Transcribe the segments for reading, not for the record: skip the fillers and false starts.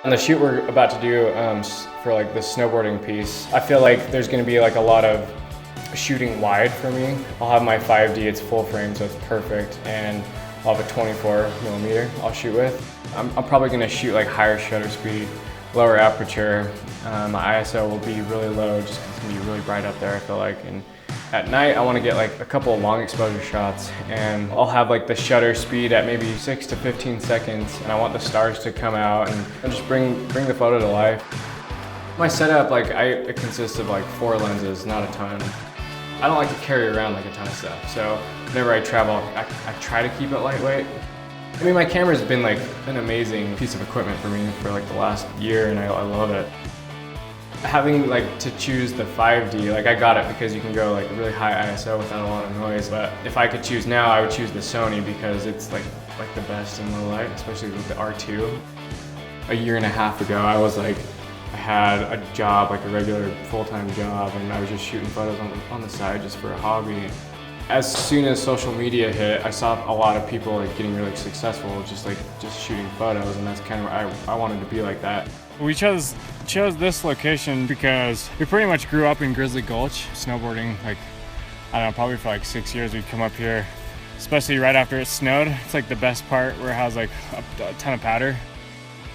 On the shoot we're about to do for like the snowboarding piece, I feel like there's going to be like a lot of shooting wide for me. I'll have my 5D, it's full frame, so it's perfect, and I'll have a 24mm I'll shoot with. I'm probably going to shoot like higher shutter speed, lower aperture. My ISO will be really low just because it's going to be really bright up there, I feel like. And at night, I want to get like a couple of long exposure shots, and I'll have like the shutter speed at maybe 6 to 15 seconds, and I want the stars to come out and just bring the photo to life. My setup, it consists of like 4 lenses, not a ton. I don't like to carry around like a ton of stuff, so whenever I travel, I try to keep it lightweight. I mean, my camera's been like an amazing piece of equipment for me for like the last year, and I love it. Having like to choose the 5D, like I got it because you can go like really high ISO without a lot of noise, but if I could choose now, I would choose the Sony because it's like the best in low light, especially with the R2. A year and a half ago, I had a job, like a regular full-time job, and I was just shooting photos on the side just for a hobby. As soon as social media hit, I saw a lot of people like getting really successful just shooting photos, and that's kind of I wanted to be like that. We chose this location because we pretty much grew up in Grizzly Gulch, snowboarding, like, I don't know, probably for like 6 years we'd come up here, especially right after it snowed. It's like the best part where it has like a ton of powder.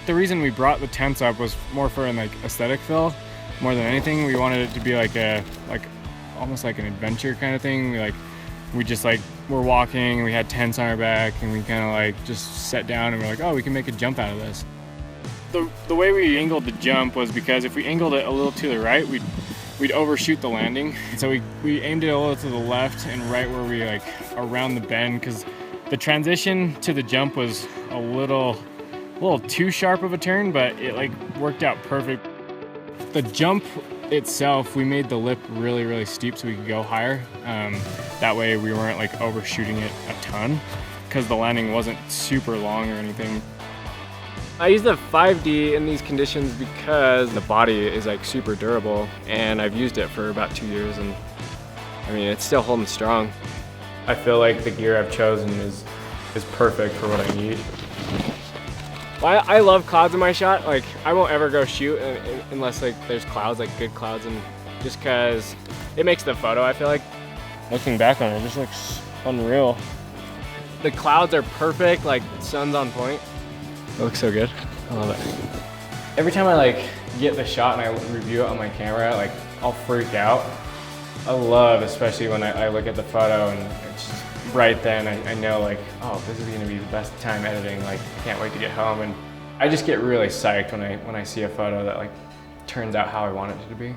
The reason we brought the tents up was more for an like aesthetic feel, more than anything. We wanted it to be like almost like an adventure kind of thing. We're walking, we had tents on our back, and we kind of like just sat down and we're like, oh, we can make a jump out of this. The way we angled the jump was because if we angled it a little to the right, we'd overshoot the landing. So we aimed it a little to the left and right where we like around the bend, because the transition to the jump was a little too sharp of a turn, but it like worked out perfect. The jump itself, we made the lip really, really steep so we could go higher. That way we weren't like overshooting it a ton because the landing wasn't super long or anything. I use the 5D in these conditions because the body is like super durable, and I've used it for about 2 years, and I mean, it's still holding strong. I feel like the gear I've chosen is perfect for what I need. Well, I love clouds in my shot. Like, I won't ever go shoot unless like there's clouds, like good clouds, and just because it makes the photo, I feel like. Looking back on it, it just looks unreal. The clouds are perfect, like sun's on point. It looks so good. I love it. Every time I like get the shot and I review it on my camera, like I'll freak out. I love, especially when I look at the photo and it's just right then I know like, oh, this is gonna be the best time editing. Like, I can't wait to get home, and I just get really psyched when I see a photo that like turns out how I want it to be.